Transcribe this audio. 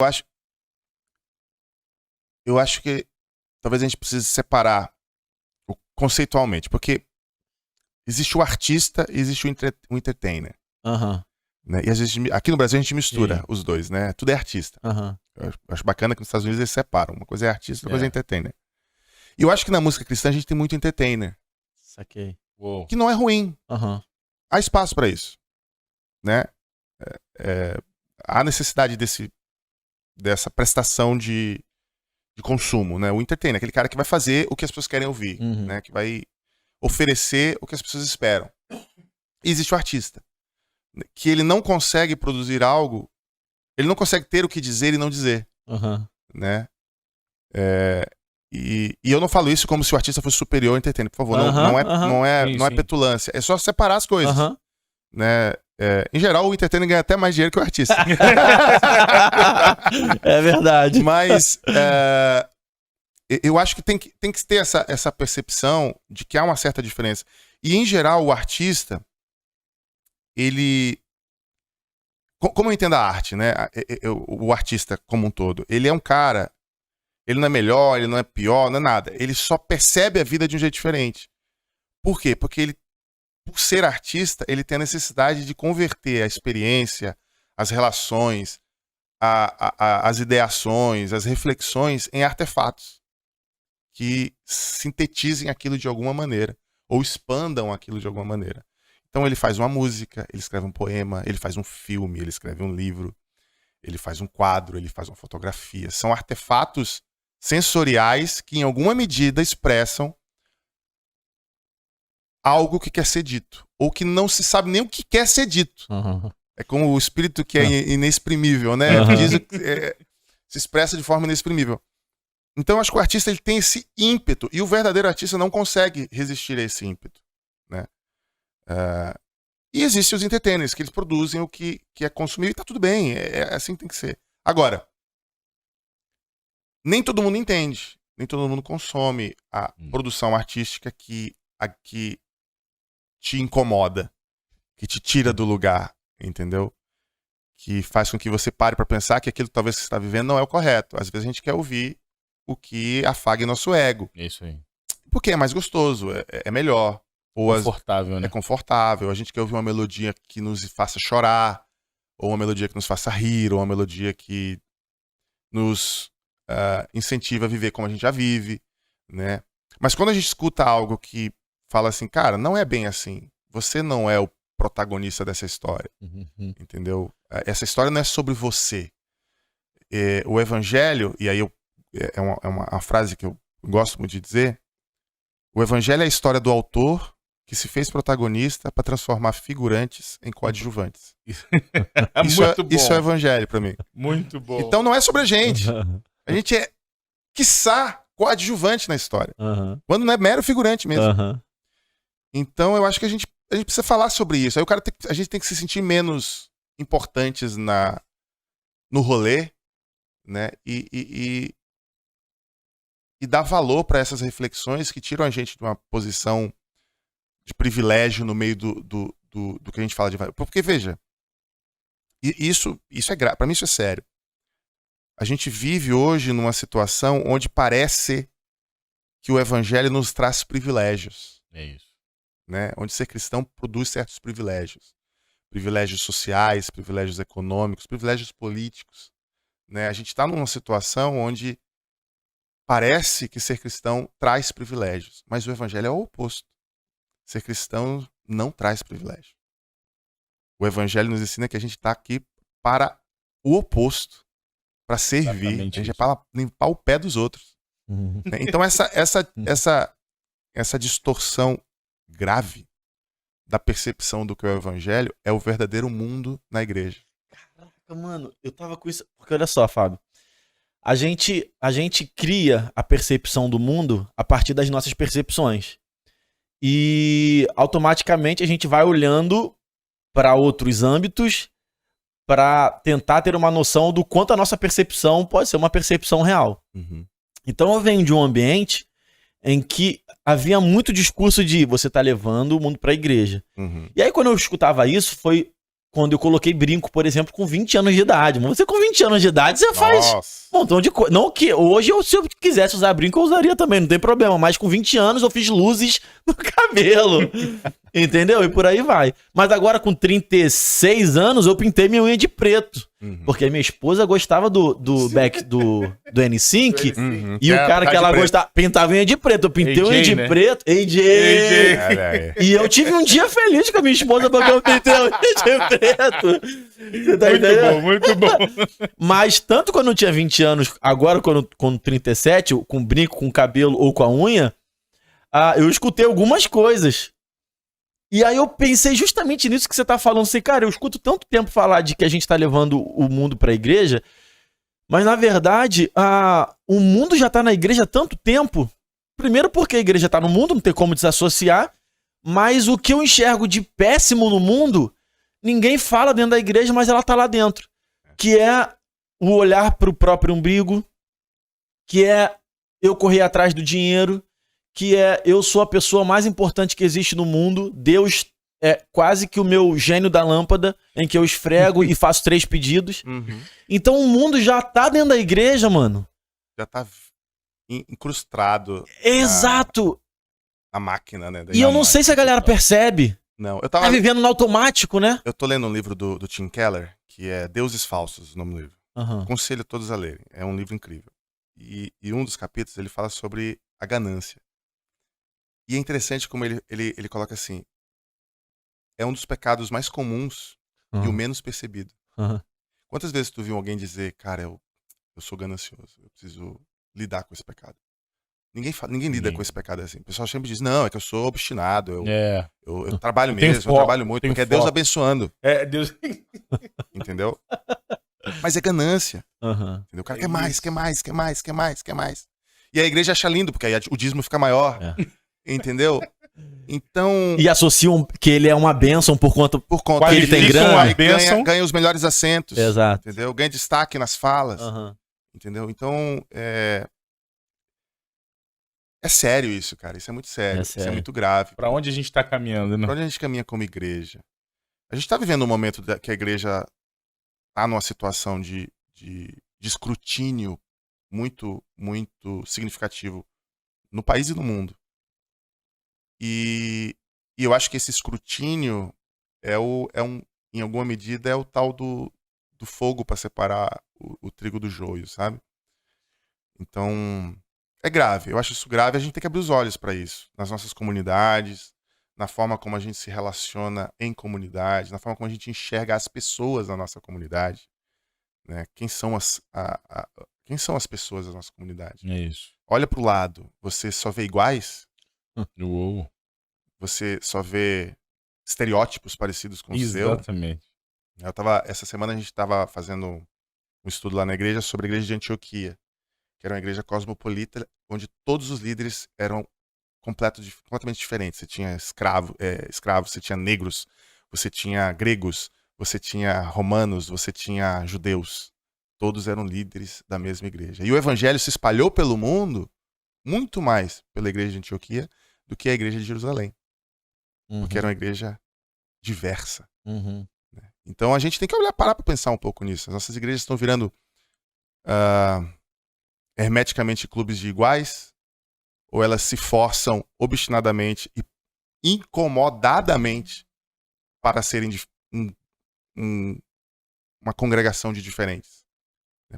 Eu acho, eu acho que talvez a gente precise separar conceitualmente, porque existe o artista e existe o entertainer. Aham. Né? E às vezes, aqui no Brasil a gente mistura Sim. os dois, né? Tudo é artista. Aham. Eu acho bacana que nos Estados Unidos eles separam. Uma coisa é artista, outra coisa é É. entertainer. E eu acho que na música cristã a gente tem muito entertainer, Saquei. Uou. que não é ruim. Aham. Há espaço para isso, né? Há necessidade dessa prestação de consumo, né? O entertainer, aquele cara que vai fazer o que as pessoas querem ouvir, Uhum. né? Que vai oferecer o que as pessoas esperam. E existe o artista, que ele não consegue produzir algo, ele não consegue ter o que dizer e não dizer, Aham. né? E eu não falo isso como se o artista fosse superior ao entertainer, por favor. Não é Sim. petulância. É só separar as coisas. Aham. Né? Em geral, o entertainer ganha até mais dinheiro que o artista. É verdade. Mas eu acho que tem que ter essa percepção de que há uma certa diferença. E, em geral, o artista, ele... Como eu entendo a arte, né? O artista como um todo, ele é um cara... Ele não é melhor, ele não é pior, não é nada. Ele só percebe a vida de um jeito diferente. Por quê? Porque ele, por ser artista, ele tem a necessidade de converter a experiência, as relações, as ideações, as reflexões em artefatos que sintetizem aquilo de alguma maneira ou expandam aquilo de alguma maneira. Então ele faz uma música, ele escreve um poema, ele faz um filme, ele escreve um livro, ele faz um quadro, ele faz uma fotografia. São artefatos sensoriais que em alguma medida expressam algo que quer ser dito, ou que não se sabe nem o que quer ser dito. Aham. É como o espírito que é inexprimível, né? Se expressa de forma inexprimível. Então eu acho que o artista ele tem esse ímpeto, e o verdadeiro artista não consegue resistir a esse ímpeto, né? E existem os entertainers, que eles produzem o que é consumível, e tá tudo bem, é assim que tem que ser. Agora, nem todo mundo entende, nem todo mundo consome a produção artística que te incomoda, que te tira do lugar, entendeu? Que faz com que você pare para pensar que aquilo que talvez você está vivendo não é o correto. Às vezes a gente quer ouvir o que afague nosso ego. É isso aí. Porque é mais gostoso, é melhor. Ou Confortável, né? é confortável. A gente quer ouvir uma melodia que nos faça chorar, ou uma melodia que nos faça rir, ou uma melodia que nos incentiva a viver como a gente já vive, né? Mas quando a gente escuta algo que fala assim, cara, não é bem assim. Você não é o protagonista dessa história, Uhum. entendeu? Essa história não é sobre você. O evangelho, e aí é uma frase que eu gosto muito de dizer, o evangelho é a história do autor que se fez protagonista para transformar figurantes em coadjuvantes. Muito bom. Isso é o evangelho para mim. Muito bom. Então não é sobre a gente. A gente é, quiçá, coadjuvante na história. Aham. Quando não é mero figurante mesmo. Aham. Então eu acho que a gente precisa falar sobre isso. Aí a gente tem que se sentir menos importantes no rolê, né? E dar valor para essas reflexões que tiram a gente de uma posição de privilégio no meio do que a gente fala de valor. Porque, veja, isso é grave. Para mim isso é sério. A gente vive hoje numa situação onde parece que o evangelho nos traz privilégios. É isso. Né? Onde ser cristão produz certos privilégios. Privilégios sociais, privilégios econômicos, privilégios políticos. Né? A gente está numa situação onde parece que ser cristão traz privilégios, mas o evangelho é o oposto. Ser cristão não traz privilégio. O evangelho nos ensina que a gente está aqui para o oposto, para servir, Exatamente a gente isso. é para limpar o pé dos outros. Uhum. Né? Então essa distorção grave da percepção do que é o evangelho é o verdadeiro mundo na igreja. Caraca, mano, eu tava com isso. Porque olha só, Fábio. A gente cria a percepção do mundo a partir das nossas percepções. E automaticamente a gente vai olhando para outros âmbitos para tentar ter uma noção do quanto a nossa percepção pode ser uma percepção real. Uhum. Então eu venho de um ambiente em que havia muito discurso de você tá levando o mundo para a igreja. Uhum. E aí quando eu escutava isso, foi quando eu coloquei brinco, por exemplo, com 20 anos de idade. Mas você com 20 aanos de idade, você faz Nossa. um montão de coisa. Não que hoje, se eu quisesse usar brinco, eu usaria também, não tem problema. Mas com 20 anos eu fiz luzes no cabelo. Entendeu? E por aí vai. Mas agora com 36 anos eu pintei minha unha de preto. Uhum. Porque minha esposa gostava do back do N5 Uhum. e o cara tá que de ela preto. gostava pintava unha de preto. Eu pintei AJ, unha de né? preto. AJ! Olha aí. E eu tive um dia feliz com a minha esposa porque eu pintei unha de preto. Você tá Muito entendendo? bom, muito bom. Mas tanto quando eu tinha 20 anos, agora com 37, com brinco, com cabelo ou com a unha, eu escutei algumas coisas. E aí eu pensei justamente nisso que você tá falando. Assim, cara, eu escuto tanto tempo falar de que a gente tá levando o mundo pra igreja, mas na verdade, o mundo já tá na igreja há tanto tempo. Primeiro porque a igreja tá no mundo, não tem como desassociar, mas o que eu enxergo de péssimo no mundo, ninguém fala dentro da igreja, mas ela tá lá dentro. Que é o olhar pro próprio umbigo, que é eu correr atrás do dinheiro, que é eu sou a pessoa mais importante que existe no mundo, Deus é quase que o meu gênio da lâmpada, em que eu esfrego e faço 3 pedidos. Uhum. Então o mundo já tá dentro da igreja, mano. Já tá incrustado Exato. na máquina, né? E eu não sei se a galera percebe. Não, Tá vivendo no automático, né? eu tô lendo um livro do Tim Keller, que é Deuses Falsos, o nome do livro. Aham. Aconselho todos a lerem. É um livro incrível. E um dos capítulos ele fala sobre a ganância. E é interessante como ele coloca assim: é um dos pecados mais comuns e o menos percebido. Aham. Quantas vezes tu viu alguém dizer, cara, eu sou ganancioso, eu preciso lidar com esse pecado? Ninguém lida Ninguém. com esse pecado assim. O pessoal sempre diz, não, é que eu sou obstinado, eu trabalho Eu tenho mesmo, eu foco, trabalho muito, tenho porque é Deus foco. abençoando, Deus. entendeu? Mas é ganância, Aham. entendeu? O cara quer mais, quer mais, quer mais, quer mais, quer mais. E a igreja acha lindo, porque aí o dízimo fica maior, entendeu? Então, E associam que ele é uma bênção por conta. por conta Quase ele tem disso, grana. aí Bênção. ganha os melhores assentos, Exato. entendeu? Ganha destaque nas falas, Aham. entendeu? Então, é sério isso, cara. Isso é muito sério. É Isso é sério. muito grave. Pra onde a gente tá caminhando, né? Pra onde a gente caminha como igreja? A gente tá vivendo um momento que a igreja tá numa situação de escrutínio muito, muito significativo no país e no mundo. E eu acho que esse escrutínio em alguma medida, é o tal do fogo para separar o trigo do joio, sabe? Então, é grave. Eu acho isso grave. A gente tem que abrir os olhos para isso. Nas nossas comunidades, na forma como a gente se relaciona em comunidade, na forma como a gente enxerga as pessoas da nossa comunidade. Né? Quem são as pessoas da nossa comunidade? É isso. Olha pro lado. Você só vê iguais? Uou. Você só vê estereótipos parecidos com o seu? Exatamente. Essa semana a gente estava fazendo um estudo lá na igreja sobre a igreja de Antioquia, que era uma igreja cosmopolita, onde todos os líderes eram completamente diferentes. Você tinha escravos, você tinha negros, você tinha gregos, você tinha romanos, você tinha judeus. Todos eram líderes da mesma igreja. E o evangelho se espalhou pelo mundo muito mais pela igreja de Antioquia do que a igreja de Jerusalém, porque era uma igreja diversa. Uhum. Então a gente tem que parar para pensar um pouco nisso. As nossas igrejas estão virando hermeticamente clubes de iguais, ou elas se forçam obstinadamente e incomodadamente para serem uma congregação de diferentes.